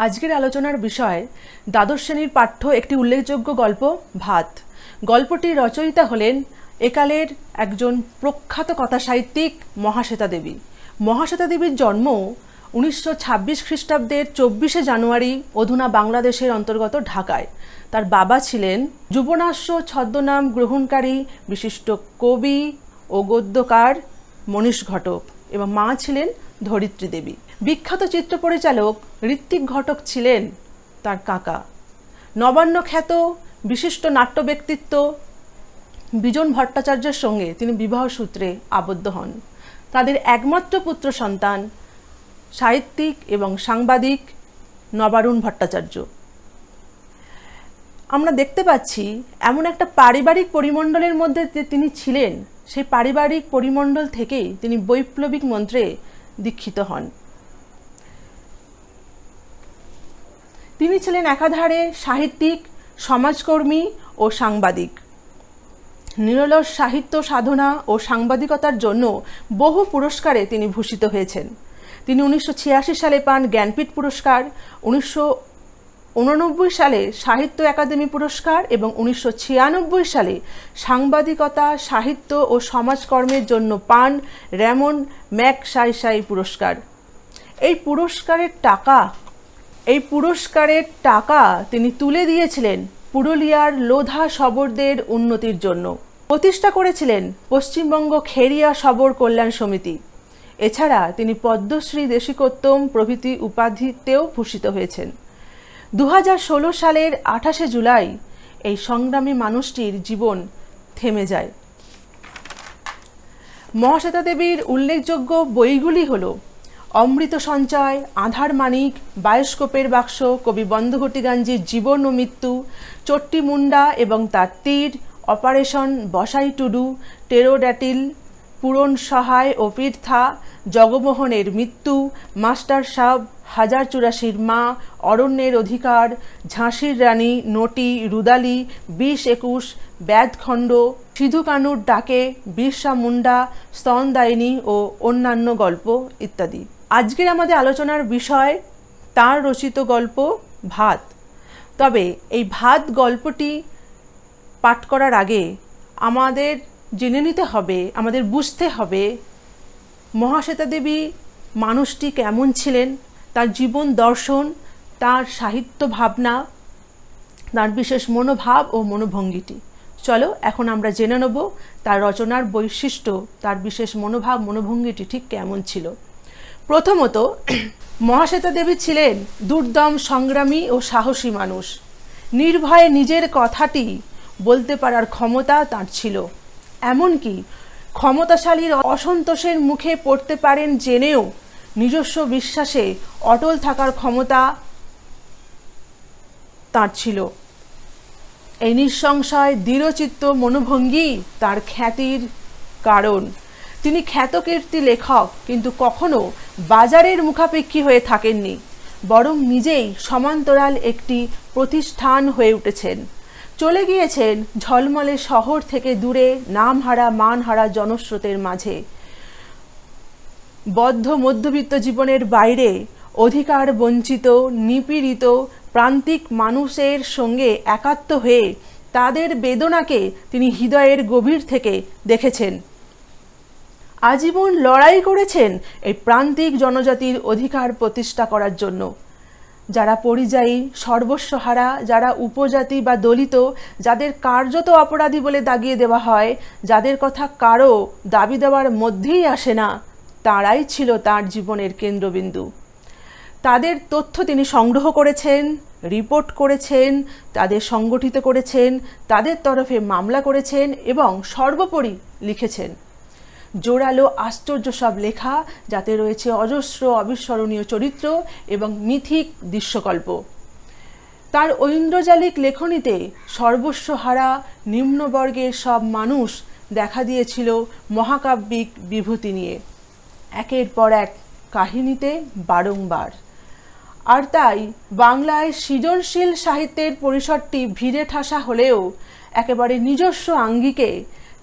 আজকের আলোচনার বিষয় দ্বাদশ শ্রেণীর পাঠ্য একটি উল্লেখযোগ্য গল্প ভাত। গল্পটির রচয়িতা হলেন একালের একজন প্রখ্যাত কথাসাহিত্যিক মহাশ্বেতা দেবী। মহাশ্বেতা দেবীর জন্ম 1926 খ্রিস্টাব্দের 24শে জানুয়ারি অধুনা বাংলাদেশের অন্তর্গত ঢাকায়। তার বাবা ছিলেন যুবনাশ্য ছদ্মনাম গ্রহণকারী বিশিষ্ট কবি ও গদ্যকার মনীষ ঘটক এবং মা ছিলেন ধরিত্রী দেবী। বিখ্যাত চিত্র পরিচালক ঋত্বিক ঘটক ছিলেন তার কাকা। নবান্ন খ্যাত বিশিষ্ট নাট্য ব্যক্তিত্ব বিজন ভট্টাচার্যের সঙ্গে তিনি বিবাহ সূত্রে আবদ্ধ হন। তাদের একমাত্র পুত্র সন্তান সাহিত্যিক এবং সাংবাদিক নবারুণ ভট্টাচার্য। আমরা দেখতে পাচ্ছি এমন একটা পারিবারিক পরিমণ্ডলের মধ্যে যে তিনি ছিলেন, সেই পারিবারিক পরিমণ্ডল থেকেই তিনি বৈপ্লবিক মন্ত্রে দীক্ষিত হন। তিনি ছিলেন একাধারে সাহিত্যিক, সমাজকর্মী ও সাংবাদিক। নিরলস সাহিত্য সাধনা ও সাংবাদিকতার জন্য বহু পুরস্কারে তিনি ভূষিত হয়েছেন। তিনি 1986 সালে পান জ্ঞানপীঠ পুরস্কার, 1989 সালে সাহিত্য একাডেমি পুরস্কার এবং 1996 সালে সাংবাদিকতা, সাহিত্য ও সমাজকর্মের জন্য পান র্যামন ম্যাগসাইসাই পুরস্কার। এই পুরস্কারের টাকা তিনি তুলে দিয়েছিলেন পুরুলিয়ার লোধা শবরদের উন্নতির জন্য। প্রতিষ্ঠা করেছিলেন পশ্চিমবঙ্গ খেরিয়া শবর কল্যাণ সমিতি। এছাড়া তিনি পদ্মশ্রী, দেশিকোত্তম প্রভৃতি উপাধিতেও ভূষিত হয়েছেন। 2016 সালের 28শে জুলাই এই সংগ্রামী মানুষটির জীবন থেমে যায়। মহাশ্বেতা দেবীর উল্লেখযোগ্য বইগুলি হল অমৃত সঞ্চয়, আধার মানিক, বায়োস্কোপের বাক্স, কবি বন্ধঘটিগাঞ্জির জীবন ও মৃত্যু, চট্টি মুন্ডা এবং তার তীর, অপারেশন বসাই টুডু, টেরোড্যাটিল, পূরণ সহায় ও পীর্থা, জগমোহনের মৃত্যু, মাস্টার সাব, 1084 মা, অরণ্যের অধিকার, ঝাঁসির রানী, নটি, রুদালি, 20-21, ব্যাধখণ্ড, সিধু কানুর ডাকে, বিরসা মুন্ডা, স্তনদায়িনী ও অন্যান্য গল্প ইত্যাদি। আজকের আমাদের আলোচনার বিষয় তার রচিত গল্প ভাত। তবে এই ভাত গল্পটি পাঠ করার আগে আমাদের জেনে নিতে হবে, আমাদের বুঝতে হবে মহাশ্বেতা দেবী মানুষটি কেমন ছিলেন, তার জীবন দর্শন, তার সাহিত্য ভাবনা, তার বিশেষ মনোভাব ও মনোভঙ্গিটি। চলো এখন আমরা জেনে নেব তার রচনার বৈশিষ্ট্য, তার বিশেষ মনোভাব মনোভঙ্গিটি ঠিক কেমন ছিল। প্রথমত, মহাশ্বেতা দেবী ছিলেন দুর্দম সংগ্রামী ও সাহসী মানুষ। নির্ভয়ে নিজের কথাটি বলতে পারার ক্ষমতা তার ছিল। এমনকি ক্ষমতাশালীর অসন্তোষের মুখে পড়তে পারেন জেনেও নিজস্ব বিশ্বাসে অটল থাকার ক্ষমতা তার ছিল। এই নিঃসংশয় দৃঢ়চিত্ত মনোভঙ্গি তার খ্যাতির কারণ। তিনি খ্যাতকীর্তি লেখক, কিন্তু কখনো বাজারের মুখাপেক্ষী হয়ে থাকেননি, বরং নিজেই সমান্তরাল একটি প্রতিষ্ঠান হয়ে উঠেছেন। চলে গিয়েছেন ঝলমলে শহর থেকে দূরে, নামহারা মানহারা জনস্রোতের মাঝে। বদ্ধ মধ্যবিত্ত জীবনের বাইরে অধিকার বঞ্চিত, নিপীড়িত প্রান্তিক মানুষের সঙ্গে একাত্ম হয়ে তাদের বেদনাকে তিনি হৃদয়ের গভীর থেকে দেখেছেন। আজীবন লড়াই করেছেন এই প্রান্তিক জনজাতির অধিকার প্রতিষ্ঠা করার জন্য। যারা পরিযায়ী, সর্বস্বহারা, যারা উপজাতি বা দলিত, যাদের কার্যত অপরাধী বলে দাগিয়ে দেওয়া হয়, যাদের কথা কারো দাবি দেওয়ার মধ্যেই আসে না, তারাই ছিল তার জীবনের কেন্দ্রবিন্দু। তাদের তথ্য তিনি সংগ্রহ করেছেন, রিপোর্ট করেছেন, তাদের সংগঠিত করেছেন, তাদের তরফে মামলা করেছেন এবং সর্বোপরি লিখেছেন। জোরালো আশ্চর্য সব লেখা, যাতে রয়েছে অজস্র অবিস্মরণীয় চরিত্র এবং মিথিক দৃশ্যকল্প। তার ঐন্দ্রজালিক লেখনীতে সর্বস্বহারা নিম্নবর্গের সব মানুষ দেখা দিয়েছিল মহাকাব্যিক বিভূতি নিয়ে, একের পর এক কাহিনীতে বারংবার। আর তাই বাংলায় সৃজনশীল সাহিত্যের পরিসরটি ভিড়ে ঠাসা হলেও একেবারে নিজস্ব আঙ্গিকে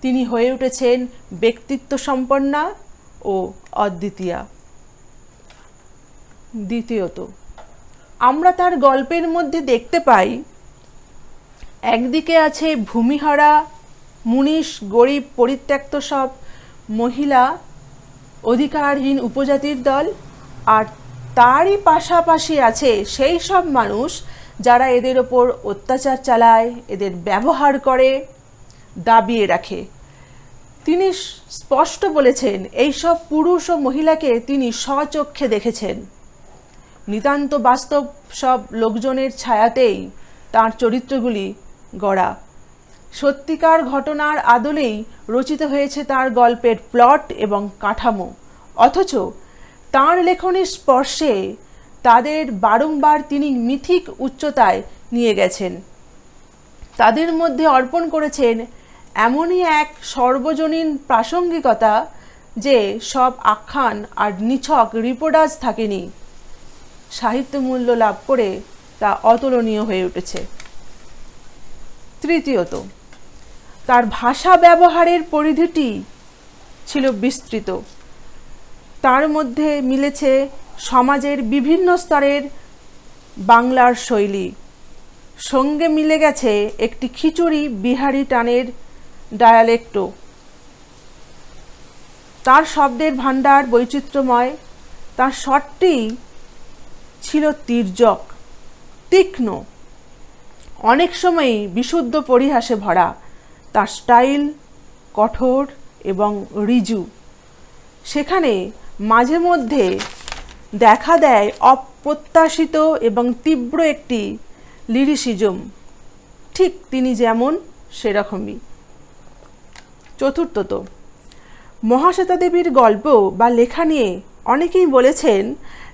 তিনি হয়ে উঠেছেন ব্যক্তিত্ব সম্পন্না ও অদ্বিতীয়া। দ্বিতীয়ত, আমরা তার গল্পের মধ্যে দেখতে পাই একদিকে আছে ভূমিহারা মুনিশ গরিব পরিত্যক্ত সব মহিলা অধিকারহীন উপজাতির দল, আর তারই পাশাপাশি আছে সেই সব মানুষ যারা এদের ওপর অত্যাচার চালায়, এদের ব্যবহার করে, দাবিয়ে রাখে। তিনি স্পষ্ট বলেছেন এই সব পুরুষ ও মহিলাকে তিনি স্বচক্ষে দেখেছেন। নিতান্ত বাস্তব সব লোকজনের ছায়াতেই তার চরিত্রগুলি গড়া। সত্যিকার ঘটনার আদলেই রচিত হয়েছে তার গল্পের প্লট এবং কাঠামো, অথচ তাঁর লেখনের স্পর্শে তাদের বারংবার তিনি মিথিক উচ্চতায় নিয়ে গেছেন। তাদের মধ্যে অর্পণ করেছেন এমনই এক সর্বজনীন প্রাসঙ্গিকতা যে সব আখ্যান আর নিছক রিপোর্টাজ থাকেনি, সাহিত্য মূল্য লাভ করে তা অতুলনীয় হয়ে উঠেছে। তৃতীয়ত, তার ভাষা ব্যবহারের পরিধিটি ছিল বিস্তৃত। তার মধ্যে মিলেছে সমাজের বিভিন্ন স্তরের বাংলার শৈলী, সঙ্গে মিলে গেছে একটি খিচুড়ি বিহারি টানের ডায়ালেক্টও। তার শব্দের ভাণ্ডার বৈচিত্র্যময়, তার স্বরটি ছিল তির্যক, তীক্ষ্ণ, অনেক সময়ই বিশুদ্ধ পরিহাসে ভরা। তার স্টাইল কঠোর এবং ঋজু, সেখানে মাঝে মধ্যে দেখা দেয় অপ্রত্যাশিত এবং তীব্র একটি লিরিসিজম, ঠিক তিনি যেমন সেরকমই। চতুর্থত, মহাশ্বেতা দেবীর গল্প বা লেখা নিয়ে অনেকেই বলেছেন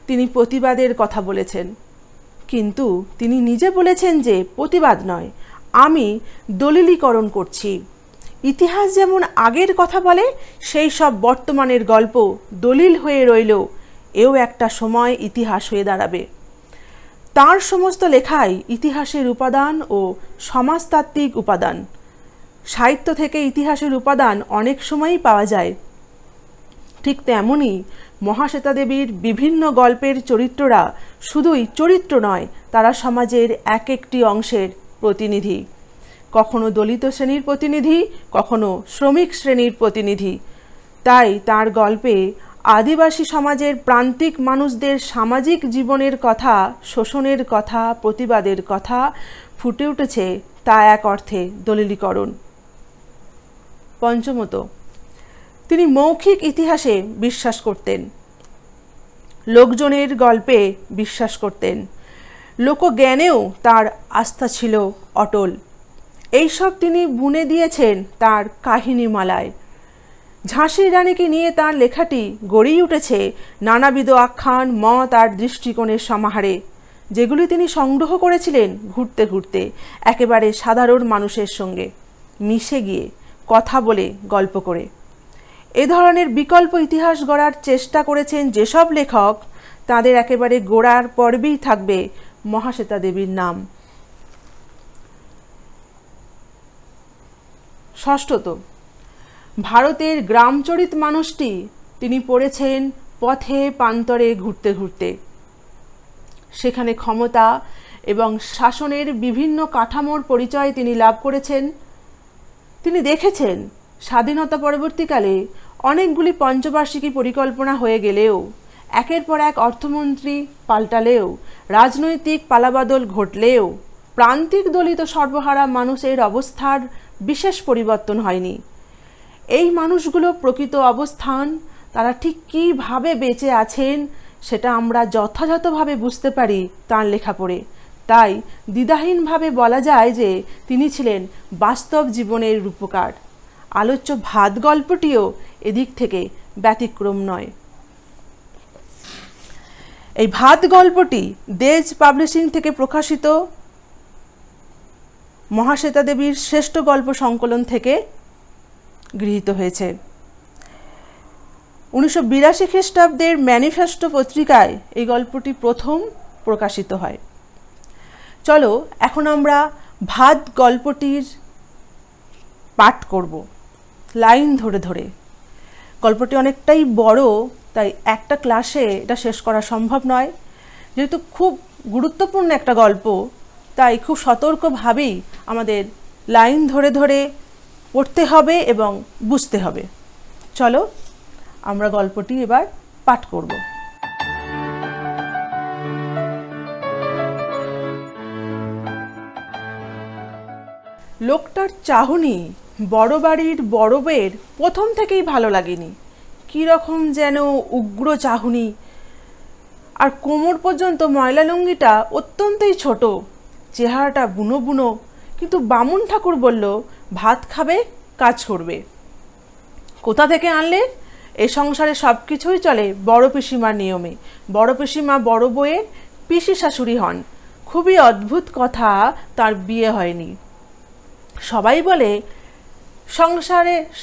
তিনি প্রতিবাদের কথা বলেছেন, কিন্তু তিনি নিজে বলেছেন যে প্রতিবাদ নয়, আমি দলিলীকরণ করছি। ইতিহাস যেমন আগের কথা বলে, সেই সব বর্তমানের গল্প দলিল হয়ে রইল, এও একটা সময় ইতিহাস হয়ে দাঁড়াবে। তার সমস্ত লেখাই ইতিহাসের উপাদান ও সমাজতাত্ত্বিক উপাদান। সাহিত্য থেকে ইতিহাসের উপাদান অনেক সময়ই পাওয়া যায়। ঠিক তেমনই মহাশ্বেতা দেবীর বিভিন্ন গল্পের চরিত্ররা শুধুই চরিত্র নয়, তারা সমাজের এক একটি অংশের প্রতিনিধি, কখনো দলিত শ্রেণীর প্রতিনিধি, কখনো শ্রমিক শ্রেণীর প্রতিনিধি। তাই তার গল্পে আদিবাসী সমাজের প্রান্তিক মানুষদের সামাজিক জীবনের কথা, শোষণের কথা, প্রতিবাদের কথা ফুটে উঠেছে, তা এক অর্থে দলিলীকরণ। পঞ্চমত, তিনি মৌখিক ইতিহাসে বিশ্বাস করতেন, লোকজনের গল্পে বিশ্বাস করতেন, লোকজ্ঞানেও তার আস্থা ছিল অটল। এইসব তিনি বুনে দিয়েছেন তার কাহিনীমালায়। ঝাঁসির রানীকে নিয়ে তার লেখাটি গড়েই উঠেছে নানাবিধ আখ্যান, মত আর দৃষ্টিকোণের সমাহারে, যেগুলি তিনি সংগ্রহ করেছিলেন ঘুরতে ঘুরতে, একেবারে সাধারণ মানুষের সঙ্গে মিশে গিয়ে, কথা বলে, গল্প করে। এ ধরনের বিকল্প ইতিহাস গড়ার চেষ্টা করেছেন যেসব লেখক, তাদের একেবারে গোড়ার পর্বেই থাকবে মহাশ্বেতা দেবীর নাম। ষষ্ঠত, ভারতের গ্রামচরিত মানুষটি তিনি পড়েছেন পথে প্রান্তরে ঘুরতে ঘুরতে। সেখানে ক্ষমতা এবং শাসনের বিভিন্ন কাঠামোর পরিচয় তিনি লাভ করেছেন। তিনি দেখেছেন স্বাধীনতা পরবর্তীকালে অনেকগুলি পঞ্চবার্ষিকী পরিকল্পনা হয়ে গেলেও, একের পর এক অর্থমন্ত্রী পাল্টালেও, রাজনৈতিক পালাবদল ঘটলেও প্রান্তিক দলিত সর্বহারা মানুষের অবস্থার বিশেষ পরিবর্তন হয়নি। এই মানুষগুলো প্রকৃত অবস্থান, তারা ঠিক কীভাবে বেঁচে আছেন, সেটা আমরা যথাযথভাবে বুঝতে পারি তাঁর লেখা পড়ে। তাই দ্বিধাহীনভাবে বলা যায় যে তিনি ছিলেন বাস্তব জীবনের রূপকার। আলোচ্য ভাত গল্পটিও এদিক থেকে ব্যতিক্রম নয়। এই ভাত গল্পটি দেজ পাবলিশিং থেকে প্রকাশিত মহাশ্বেতা দেবীর শ্রেষ্ঠ গল্প সংকলন থেকে গৃহীত হয়েছে। 1982 খ্রিস্টাব্দের ম্যানিফেস্টো পত্রিকায় এই গল্পটি প্রথম প্রকাশিত হয়। চলো এখন আমরা ভাত গল্পটির পাঠ করব লাইন ধরে ধরে। গল্পটি অনেকটাই বড়, তাই একটা ক্লাসে এটা শেষ করা সম্ভব নয়। যেহেতু খুব গুরুত্বপূর্ণ একটা গল্প, তাই খুব সতর্কভাবেই আমাদের লাইন ধরে ধরে পড়তে হবে এবং বুঝতে হবে। চলো আমরা গল্পটি এবার পাঠ করব। লোকটার চাহনি বড় বাড়ির বড় বউয়ের প্রথম থেকেই ভালো লাগেনি। কীরকম যেন উগ্র চাহনি, আর কোমর পর্যন্ত ময়লা লুঙ্গিটা অত্যন্তই ছোট, চেহারাটা বুনো বুনো। কিন্তু বামুন ঠাকুর বলল, ভাত খাবে, কাজ করবে। কোথা থেকে আনলে? এ সংসারে সব কিছুই চলে বড় পিসিমার নিয়মে। বড় পিসিমা বড় বউয়ের পিসি শাশুড়ি হন। খুবই অদ্ভুত কথা, তার বিয়ে হয়নি। সবাই বলে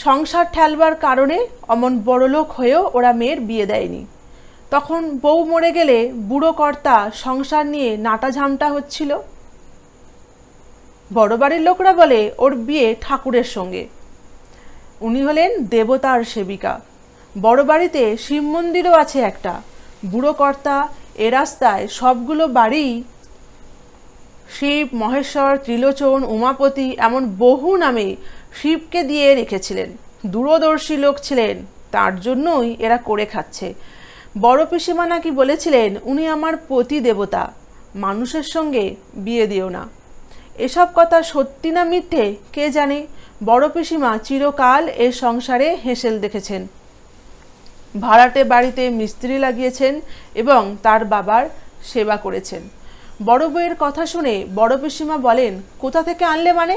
সংসার ঠেলবার কারণে অমন বড়লোক হয়েও ওরা মেয়ের বিয়ে দেয়নি। তখন বউ মরে গেলে বুড়ো কর্তা সংসার নিয়ে নাটা ঝামটা হচ্ছিল। বড় বাড়ির লোকরা বলে ওর বিয়ে ঠাকুরের সঙ্গে। উনি হলেন দেবতার সেবিকা। বড় বাড়িতে শিব মন্দিরও আছে একটা। বুড়ো কর্তা এ রাস্তায় সবগুলো বাড়ি শিব, মহেশ্বর, ত্রিলোচন, উমাপতি এমন বহু নামে শিবকে দিয়ে রেখেছিলেন। দূরদর্শী লোক ছিলেন, তার জন্যই এরা করে খাচ্ছে। বড় পিসিমা নাকি বলেছিলেন, উনি আমার পতি দেবতা, মানুষের সঙ্গে বিয়ে দিও না। এসব কথা সত্যি না মিথ্যে কে জানে। বড় পিসিমা চিরকাল এ সংসারে হেসেল দেখেছেন। ভাড়াটে বাড়িতে মিস্ত্রি লাগিয়েছেন এবং তার বাবার সেবা করেছেন। বড় বউয়ের কথা শুনে বড় পিসিমা বলেন, কোথা থেকে আনলে মানে?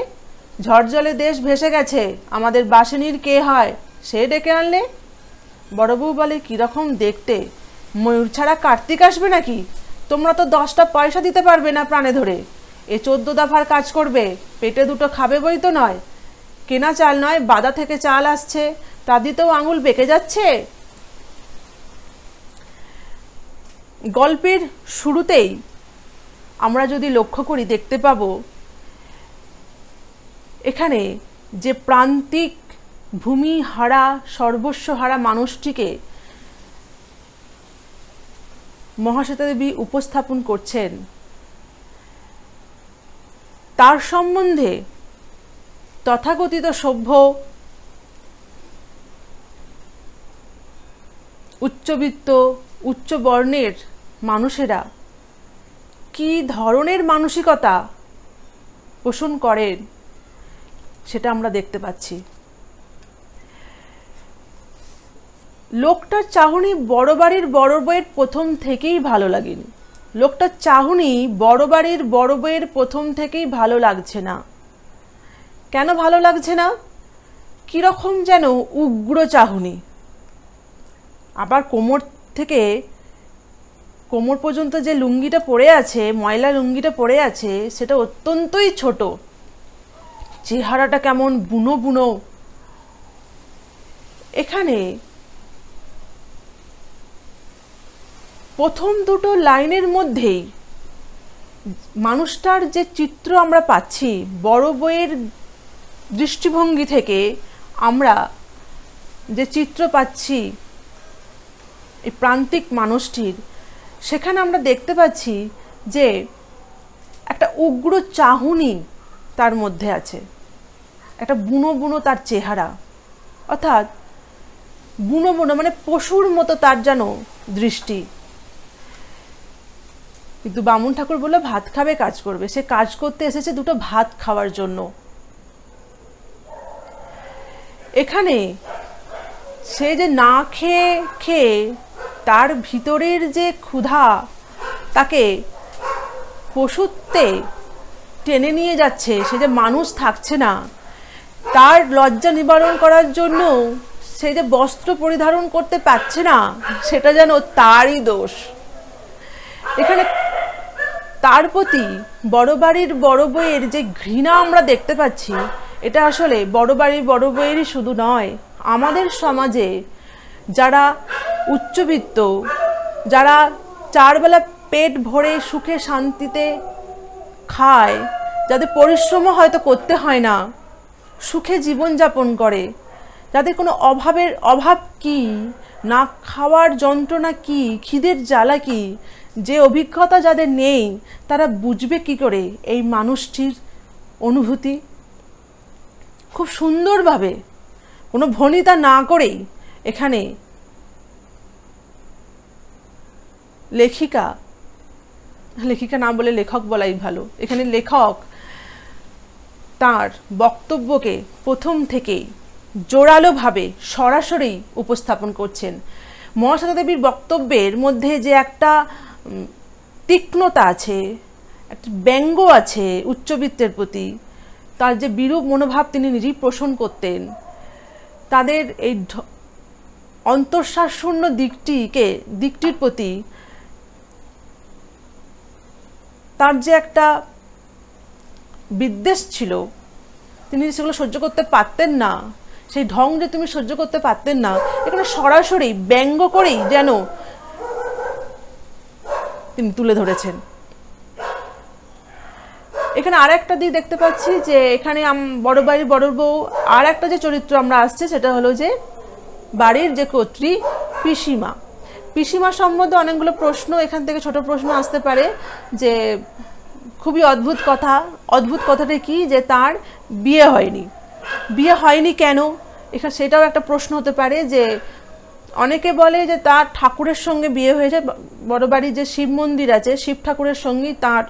ঝড় জলে দেশ ভেসে গেছে, আমাদের বাসিনীর কে হয় সে ডেকে আনলে? বড় বউ বলে, কীরকম দেখতে? ময়ূর ছাড়া কার্তিক আসবে নাকি? তোমরা তো 10টা পয়সা দিতে পারবে না প্রাণে ধরে। এ 14 দফার কাজ করবে, পেটে দুটো খাবে বই তো নয়। কেনা চাল নয়, বাদা থেকে চাল আসছে, তা দিতেও আঙুল বেঁকে যাচ্ছে। গল্পের শুরুতেই আমরা যদি লক্ষ্য করি দেখতে পাব এখানে যে প্রান্তিক ভূমি হারা, সর্বস্ব হারা মানুষটিকে মহাশ্বেতা দেবী উপস্থাপন করছেন, তার সম্বন্ধে তথাকথিত সভ্য, উচ্চবিত্ত, উচ্চ বর্ণের মানুষেরা কি ধরনের মানসিকতা পোষণ করেন সেটা আমরা দেখতে পাচ্ছি। লোকটার চাহনি বড় বাড়ির বড় বউয়ের প্রথম থেকেই ভালো লাগেনি। লোকটার চাহনি বড় বাড়ির বড় বউয়ের প্রথম থেকেই ভালো লাগছে না। কেন ভালো লাগছে না? কীরকম যেন উগ্র চাহনি। আবার কোমর পর্যন্ত যে লুঙ্গিটা পরে আছে, ময়লা লুঙ্গিটা পরে আছে, সেটা অত্যন্তই ছোট। চেহারাটা কেমন বুনো বুনো। এখানে প্রথম দুটো লাইনের মধ্যেই মানুষটার যে চিত্র আমরা পাচ্ছি, বড় বউয়ের দৃষ্টিভঙ্গি থেকে আমরা যে চিত্র পাচ্ছি এই প্রান্তিক মানুষটির, সেখানে আমরা দেখতে পাচ্ছি যে একটা উগ্র চাহনি তার মধ্যে আছে, একটা বুনো বুনো তার চেহারা, অর্থাৎ বুনো বুনো মানে পশুর মতো তার যেন দৃষ্টি। কিন্তু বামুন ঠাকুর বলল, ভাত খাবে, কাজ করবে। সে কাজ করতে এসেছে দুটো ভাত খাওয়ার জন্য। এখানে সে যে না খেয়ে খেয়ে তার ভিতরের যে ক্ষুধা তাকে পশুত্বে টেনে নিয়ে যাচ্ছে, সে যে মানুষ থাকছে না, তার লজ্জা নিবারণ করার জন্য সে যে বস্ত্র পরিধারণ করতে পারছে না, সেটা যেন তারই দোষ। এখানে তার প্রতি বড় বাড়ির বড় বউয়ের যে ঘৃণা আমরা দেখতে পাচ্ছি, এটা আসলে বড় বাড়ির বড় বউয়েরই শুধু নয়, আমাদের সমাজে যারা উচ্চবিত্ত, যারা 4 বেলা পেট ভরে সুখে শান্তিতে খায়, যাদের পরিশ্রমও হয়তো করতে হয় না, সুখে জীবনযাপন করে, যাদের কোনো অভাব কি না খাওয়ার যন্ত্রণা কি, খিদের জ্বালা কি, যে অভিজ্ঞতা যাদের নেই তারা বুঝবে কি করে এই মানুষটির অনুভূতি। খুব সুন্দরভাবে কোনো ভনিতা না করেই এখানে লেখিকা না বলে লেখক বলাই ভালো, এখানে লেখক তার বক্তব্যকে প্রথম থেকেই জোরালোভাবে সরাসরি উপস্থাপন করছেন। মহাশ্বেতা দেবীর বক্তব্যের মধ্যে যে একটা তীক্ষ্ণতা আছে, একটা ব্যঙ্গ আছে উচ্চবিত্তের প্রতি, তার যে বিরূপ মনোভাব তিনি নিজেই পোষণ করতেন, তাদের এই অন্তঃশ্বাসশূন্য দিকটির প্রতি তার যে একটা বিদ্বেষ ছিল, তিনি সেগুলো সহ্য করতে পারতেন না, সেই ঢং যে তুমি সহ্য করতে পারতেন না, এখানে সরাসরি ব্যঙ্গ করেই যেন তিনি তুলে ধরেছেন। এখানে আর একটা দিক দেখতে পাচ্ছি যে এখানে বড় বাড়ির বড় বউ আর একটা যে চরিত্র আমরা আসছে সেটা হলো যে বাড়ির যে কর্ত্রী পিসিমা সম্বন্ধে অনেকগুলো প্রশ্ন এখান থেকে ছোট প্রশ্ন আসতে পারে। যে খুবই অদ্ভুত কথাটা কি, যে তার বিয়ে হয়নি কেন, এখানে সেটাও একটা প্রশ্ন হতে পারে। যে অনেকে বলে যে তার ঠাকুরের সঙ্গে বিয়ে হয়েছে, বড় বাড়ির যে শিব মন্দির আছে শিব ঠাকুরের সঙ্গেই তার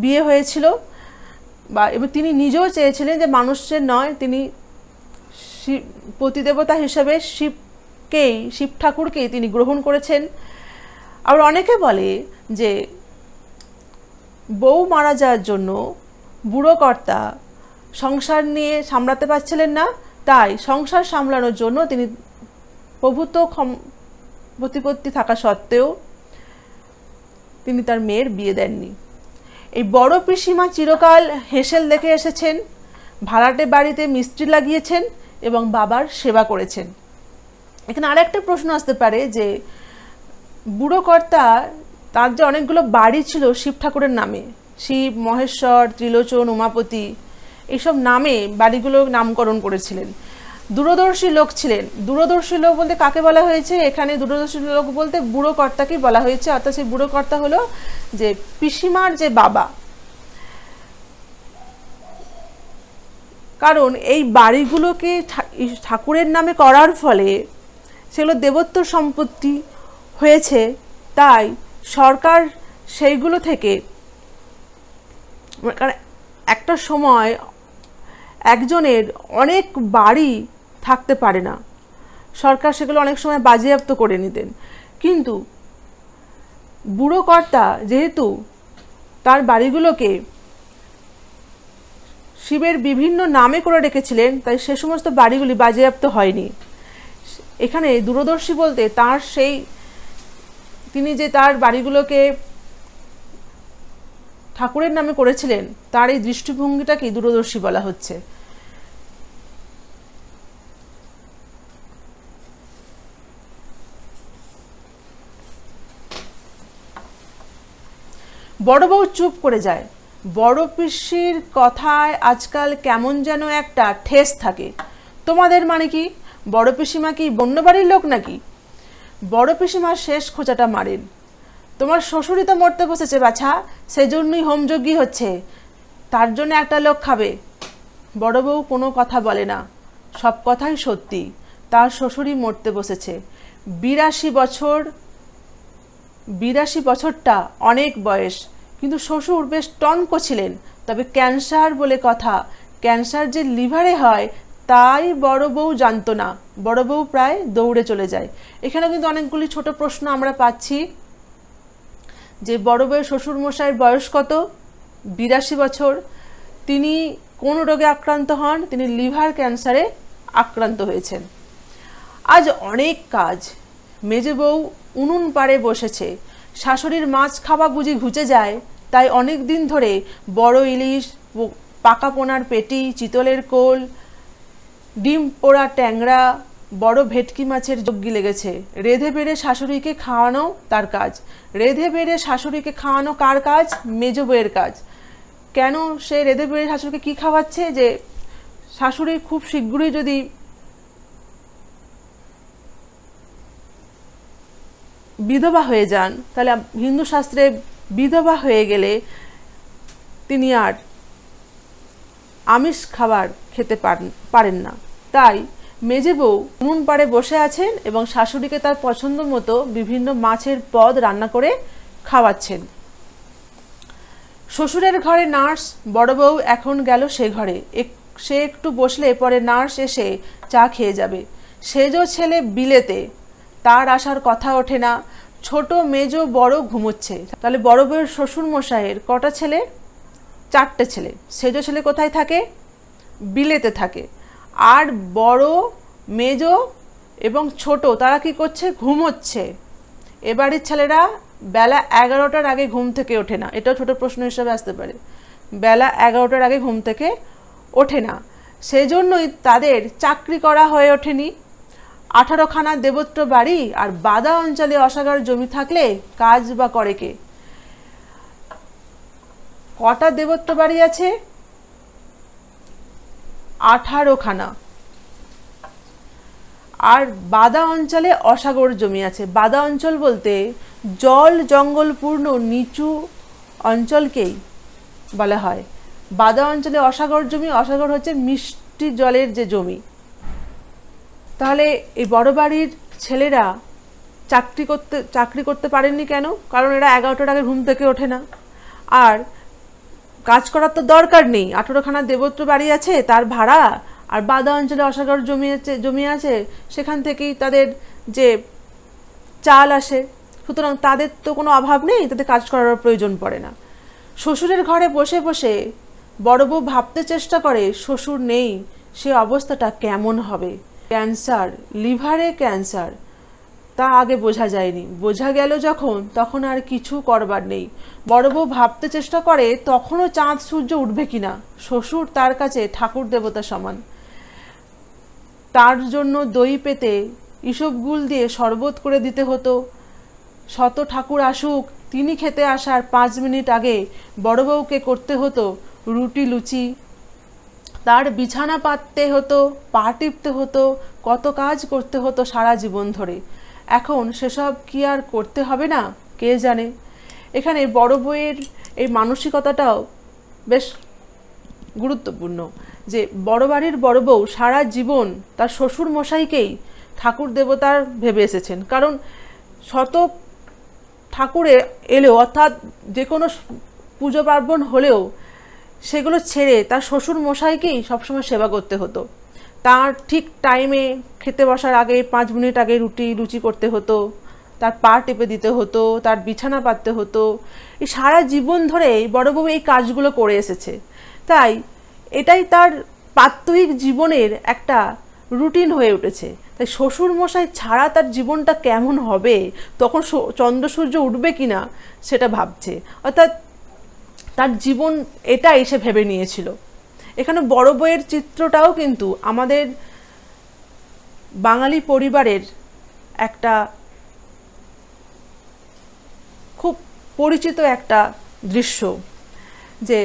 বিয়ে হয়েছিল, বা এবং তিনি নিজেও চেয়েছিলেন যে মানুষের নয়, তিনি পতিদেবতা হিসেবে শিব ঠাকুরকেই তিনি গ্রহণ করেছেন। আবার অনেকে বলে যে বউ মারা যাওয়ার জন্য বুড়ো কর্তা সংসার নিয়ে সামলাতে পারছিলেন না, তাই সংসার সামলানোর জন্য তিনি প্রভূত প্রতিপত্তি থাকা সত্ত্বেও তিনি তার মেয়ের বিয়ে দেননি। এই বড় পিসিমা চিরকাল হেসেল দেখে এসেছেন, ভাড়াটে বাড়িতে মিস্ত্রি লাগিয়েছেন এবং বাবার সেবা করেছেন। এখানে আরেকটা প্রশ্ন আসতে পারে যে বুড়ো কর্তা তার যে অনেকগুলো বাড়ি ছিল শিব ঠাকুরের নামে, শিব, মহেশ্বর, ত্রিলোচন, উমাপতি, এইসব নামে বাড়িগুলো নামকরণ করেছিলেন। দূরদর্শী লোক ছিলেন। দূরদর্শী লোক বলতে কাকে বলা হয়েছে? এখানে দূরদর্শী লোক বলতে বুড়ো কর্তাকেই বলা হয়েছে। অর্থাৎ সেই বুড়ো কর্তা হলো যে পিসিমার যে বাবা। কারণ এই বাড়িগুলোকে ঠাকুরের নামে করার ফলে সেগুলো দেবত্ব সম্পত্তি হয়েছে, তাই সরকার সেইগুলো থেকে, কারণ একটা সময় একজনের অনেক বাড়ি থাকতে পারে না, সরকার সেগুলো অনেক সময় বাজেয়াপ্ত করে নিতেন। কিন্তু বুড়ো কর্তা যেহেতু তার বাড়িগুলোকে শিবের বিভিন্ন নামে করে রেখেছিলেন, তাই সে সমস্ত বাড়িগুলি বাজেয়াপ্ত হয়নি। এখানে দূরদর্শী বলতে তার তিনি যে তার বাড়িগুলোকে ঠাকুরের নামে করেছিলেন, তার এই দৃষ্টিভঙ্গিটাকেই দূরদর্শী বলা হচ্ছে। বড় বউ চুপ করে যায়। বড় পিসির কথায় আজকাল কেমন যেন একটা ঠেস থাকে। তোমাদের মানে কি? বড় পিসিমা কি বন্য বাড়ির লোক নাকি? বড় পিসিমা শেষ খোঁচাটা মারেন। তোমার শ্বশুরই তো মরতে বসেছে বাছা, সেজন্যই হোমযজ্ঞী হচ্ছে, তার জন্য একটা লোক খাবে। বড় বউ কোনো কথা বলে না, সব কথাই সত্যি। তার শ্বশুরই মরতে বসেছে। 82 বছরটা অনেক বয়স, কিন্তু শ্বশুর বেশ টনক ছিলেন। তবে ক্যান্সার বলে কথা, ক্যান্সার যে লিভারে হয় তাই বড় বউ জানতো না। বড় বউ প্রায় দৌড়ে চলে যায়। এখানে কিন্তু অনেকগুলি ছোট প্রশ্ন আমরা পাচ্ছি যে বড় বউয়ের শ্বশুর মশাইয়ের বয়স কত? 82 বছর। তিনি কোন রোগে আক্রান্ত হন? তিনি লিভার ক্যান্সারে আক্রান্ত হয়েছেন। আজ অনেক কাজ। মেজে বউ উনুন পাড়ে বসেছে। শাশুড়ির মাছ খাওয়া বুঝি ঘুচে যায়, তাই অনেক দিন ধরে বড় ইলিশ, পাকা পোনার পেটি, চিতলের কোল, ডিম পোড়া ট্যাংরা, বড় ভেটকি মাছের যজ্ঞি লেগেছে। রেঁধে বেড়ে শাশুড়িকে খাওয়ানো তার কাজ। রেঁধে বেড়ে শাশুড়িকে খাওয়ানো কার কাজ? মেজো বউয়ের কাজ। কেন সে রেঁধে বেড়ে শাশুড়িকে কি খাওয়াচ্ছে? যে শাশুড়ি খুব শীঘ্রই যদি বিধবা হয়ে যান, তাহলে হিন্দু শাস্ত্রে বিধবা হয়ে গেলে তিনি আর আমিষ খাবার খেতে পারেন না। তাই মেজে বউ উনুন পাড়ে বসে আছেন এবং শাশুড়িকে তার পছন্দ মতো বিভিন্ন মাছের পদ রান্না করে খাওয়াচ্ছেন। শ্বশুরের ঘরে নার্স, বড় বউ এখন গেল সে ঘরে। সে একটু বসলে পরে নার্স এসে চা খেয়ে যাবে। সেজো ছেলে বিলেতে, তার আসার কথা ওঠে না। ছোট মেজো বড় ঘুমোচ্ছে। তাহলে বড় বউয়ের শ্বশুর মশাইয়ের কটা ছেলে? 4টে ছেলে। সেজো ছেলে কোথায় থাকে? বিলেতে থাকে। আর বড়, মেজো এবং ছোট তারা কি করছে? ঘুমোচ্ছে। এবারের ছেলেরা বেলা 11টার আগে ঘুম থেকে ওঠে না। এটাও ছোট প্রশ্ন হিসাবে আসতে পারে। বেলা 11টার আগে ঘুম থেকে ওঠে না, সেজন্যই তাদের চাকরি করা হয়ে ওঠেনি। 18খানা দেবত্র বাড়ি আর বাদা অঞ্চলে অসাগার জমি থাকলে কাজ বা করে কে? কটা দেবত্র বাড়ি আছে? 18খানা। আর বাদা অঞ্চলে অসাগর জমি আছে। বাদা অঞ্চল বলতে জল জঙ্গলপূর্ণ নিচু অঞ্চলকেই বলা হয়। বাদা অঞ্চলে অসাগর জমি, অসাগর হচ্ছে মিষ্টি জলের যে জমি। তাহলে এই বড় বাড়ির ছেলেরা চাকরি করতে পারেননি কেন? কারণ এরা 11টার আগে ঘুম থেকে ওঠে না। আর কাজ করার তো দরকার নেই, 18খানা দেবত্র বাড়ি আছে, তার ভাড়া, আর বাদা অঞ্চলে অসাগর জমি আছে, সেখান থেকেই তাদের যে চাল আসে। সুতরাং তাদের তো কোনো অভাব নেই, তাদের কাজ করার প্রয়োজন পড়ে না। শ্বশুরের ঘরে বসে বসে বড় বউ ভাবতে চেষ্টা করে শ্বশুর নেই, সে অবস্থাটা কেমন হবে। ক্যান্সার, লিভারে ক্যান্সার, তা আগে বোঝা যায়নি, বোঝা গেল যখন, তখন আর কিছু করবার নেই। বড় বউ ভাবতে চেষ্টা করে তখনও চাঁদ সূর্য উঠবে কিনা। শ্বশুর তার কাছে ঠাকুর দেবতা সমান। তার জন্য দই পেতে ইসবগুল দিয়ে শরবত করে দিতে হতো। শত ঠাকুর আসুক, তিনি খেতে আসার 5 মিনিট আগে বড় বউকে করতে হতো রুটি লুচি। তার বিছানা পাততে হতো, পা টিপতে হতো, কত কাজ করতে হতো সারা জীবন ধরে। এখন সেসব কি আর করতে হবে না? কে জানে। এখানে বড় বউয়ের এই মানসিকতাটাও বেশ গুরুত্বপূর্ণ, যে বড় বাড়ির বড় বউ সারা জীবন তার শ্বশুর মশাইকেই ঠাকুর দেবতার ভেবে এসেছেন। কারণ শত ঠাকুরে এলেও, অর্থাৎ যে কোনো পুজো পার্বণ হলেও সেগুলো ছেড়ে তার শ্বশুর মশাইকেই সবসময় সেবা করতে হতো। তার ঠিক টাইমে খেতে বসার আগে 5 মিনিট আগে রুটি লুচি করতে হতো, তার পা টেপে দিতে হতো, তার বিছানা পাততে হতো। এই সারা জীবন ধরে বড় বউ এই কাজগুলো করে এসেছে। তাই এটাই তার প্রাত্যহিক জীবনের একটা রুটিন হয়ে উঠেছে। তাই শ্বশুর মশাই ছাড়া তার জীবনটা কেমন হবে, তখন চন্দ্র সূর্য উঠবে কিনা সেটা ভাবছে। অর্থাৎ তার জীবন এটাই সে ভেবে নিয়েছিল। এখানে বড় বউয়ের চিত্রটাও কিন্তু আমাদের বাঙালি পরিবারের একটা খুব পরিচিত একটা দৃশ্য, যে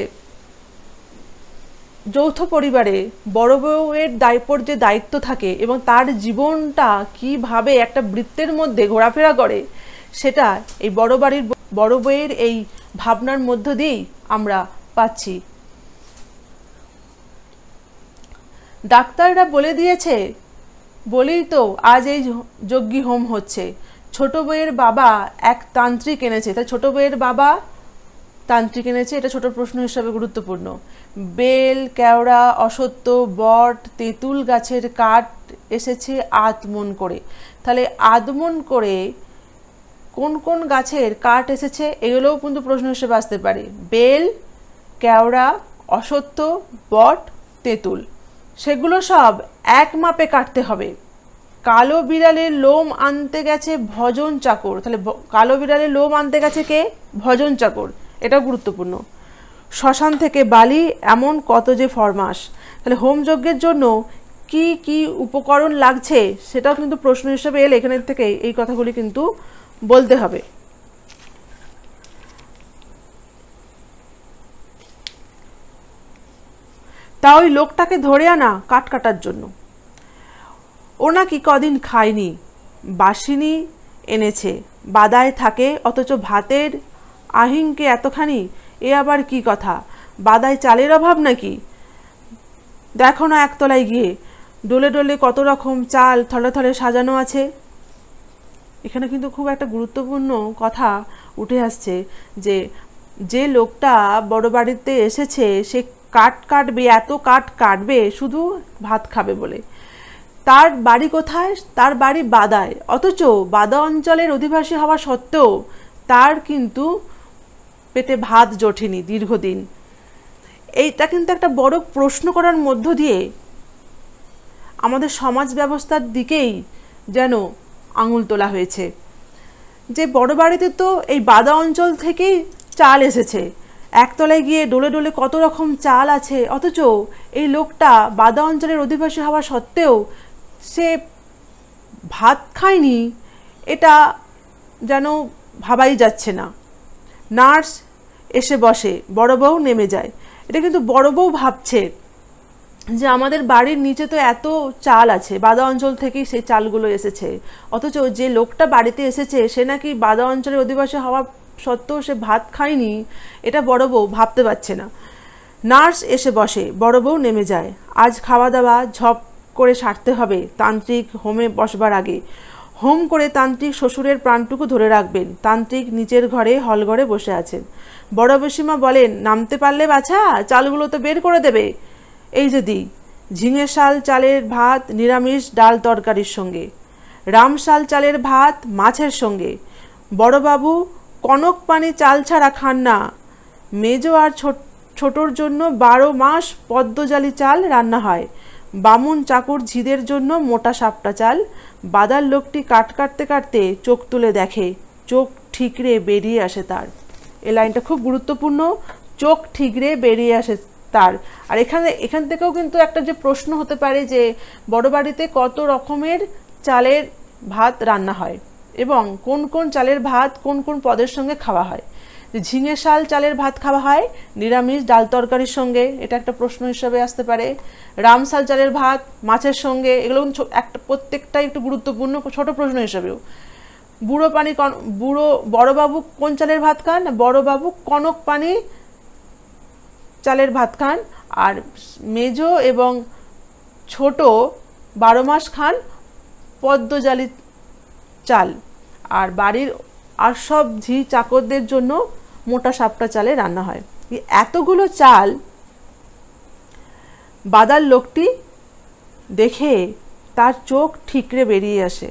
যৌথ পরিবারে বড় বউয়ের যে দায়িত্ব থাকে এবং তার জীবনটা কিভাবে একটা বৃত্তের মধ্যে ঘোরাফেরা করে, সেটা এই বড় বউয়ের এই ভাবনার মধ্য দিয়েই আমরা পাচ্ছি। ডাক্তাররা বলে দিয়েছে বলেই তো আজ এই যজ্ঞী হোম হচ্ছে। ছোট বউয়ের বাবা এক তান্ত্রিক এনেছে। তাই ছোট বউয়ের বাবা তান্ত্রিক এনেছে, এটা ছোট প্রশ্ন হিসাবে গুরুত্বপূর্ণ। বেল, কেওড়া, অশ্বত্থ, বট, তেঁতুল গাছের কাঠ এসেছে আদমন করে। তাহলে আদমন করে কোন কোন গাছের কাঠ এসেছে এগুলোও কিন্তু প্রশ্ন হিসেবে আসতে পারে। বেল, কেওড়া, অশ্বত্থ, বট, তেঁতুল, সেগুলো সব এক মাপে কাটতে হবে। কালো বিড়ালের লোম আনতে গেছে ভজন চাকর। তাহলে কালো বিড়ালের লোম আনতে গেছে কে? ভজন চাকর, এটা গুরুত্বপূর্ণ। শ্মশান থেকে বালি, এমন কত যে ফরমাস। তাহলে হোম যজ্ঞের জন্য কি কি উপকরণ লাগছে সেটাও কিন্তু প্রশ্ন হিসেবে এলে এখানের থেকে এই কথাগুলি কিন্তু বলতে হবে। তা ওই লোকটাকে ধরে আনা কাঠ কাটার জন্য। ও নাকি কদিন খায়নি, বাসিনি এনেছে, বাদায় থাকে অথচ ভাতের আহিংকে এতখানি, এ আবার কি কথা? বাদায় চালের অভাব নাকি? দেখো না একতলায় গিয়ে ডোলে ডোলে কত রকম চাল থলে থলে সাজানো আছে। এখানে কিন্তু খুব একটা গুরুত্বপূর্ণ কথা উঠে আসছে যে যে লোকটা বড় বাড়িতে এসেছে সে কাঠ কাটবে, এত কাঠ কাটবে শুধু ভাত খাবে বলে। তার বাড়ি কোথায়? তার বাড়ি বাদায়, অথচ বাদা অঞ্চলের অধিবাসী হওয়া সত্ত্বেও তার কিন্তু পেটে ভাত জোটেনি দীর্ঘদিন। এইটা কিন্তু একটা বড় প্রশ্ন করার মধ্য দিয়ে আমাদের সমাজ ব্যবস্থার দিকেই যেন আঙুল তোলা হয়েছে। যে বড় বাড়িতে তো এই বাদা অঞ্চল থেকেই চাল এসেছে, একতলায় গিয়ে ডোলে ডোলে কত রকম চাল আছে, অথচ এই লোকটা বাদা অঞ্চলের অধিবাসী হওয়া সত্ত্বেও সে ভাত খায়নি, এটা যেন ভাবাই যাচ্ছে না। নার্স এসে বসে, বড় বউ নেমে যায়। এটা কিন্তু বড় বউ ভাবছে যে আমাদের বাড়ির নিচে তো এত চাল আছে, বাদা অঞ্চল থেকেই সেই চালগুলো এসেছে, অথচ যে লোকটা বাড়িতে এসেছে সে নাকি বাদা অঞ্চলের অধিবাসী হওয়া সত্ত্বেও সে ভাত খায়নি, এটা বড় বউ ভাবতে পারছে না। নার্স এসে বসে, বড় বউ নেমে যায়। আজ খাওয়া দাওয়া ঝপ করে সারতে হবে তান্ত্রিক হোমে বসবার আগে। হোম করে তান্ত্রিক শ্বশুরের প্রাণটুকু ধরে রাখবেন। তান্ত্রিক নিচের ঘরে হলঘরে বসে আছেন। বড় বসিমা বলেন, নামতে পারলে বাছা, চালগুলো তো বের করে দেবে। এই যে দি, ঝিঙে শাল চালের ভাত নিরামিষ ডাল তরকারির সঙ্গে, রামশাল চালের ভাত মাছের সঙ্গে। বড়বাবু কনক পানি চাল ছাড়া খান না। মেজো আর ছোটর জন্য 12 মাস পদ্মজালি চাল রান্না হয়। বামুন চাকর ঝিদের জন্য মোটা সাপটা চাল। বাদার লোকটি কাট কাটতে কাটতে চোখ তুলে দেখে, চোখ ঠিকরে বেরিয়ে আসে তার। এই লাইনটা খুব গুরুত্বপূর্ণ, চোখ ঠিকরে বেরিয়ে আসে তার। আর এখান থেকেও কিন্তু একটা যে প্রশ্ন হতে পারে যে বড় বাড়িতে কত রকমের চালের ভাত রান্না হয় এবং কোন কোন চালের ভাত কোন কোন পদের সঙ্গে খাওয়া হয়। ঝিঙে শাল চালের ভাত খাওয়া হয় নিরামিষ ডাল তরকারির সঙ্গে, এটা একটা প্রশ্ন হিসাবে আসতে পারে। রামশাল চালের ভাত মাছের সঙ্গে, এগুলো একটা প্রত্যেকটাই একটু গুরুত্বপূর্ণ ছোট প্রশ্ন হিসাবেও। বড়বাবু কোন চালের ভাত খান? বড়বাবু কনক পানি চালের ভাত খান। আর মেজো এবং ছোট 12 মাস খান পদ্মজালি চাল। আর বাড়ির আর সব ঝি চাকরদের জন্য মোটা সাপটা চালে রান্না হয়। এতগুলো চাল বাদার লোকটি দেখে তার চোখ ঠিকরে বেরিয়ে আসে।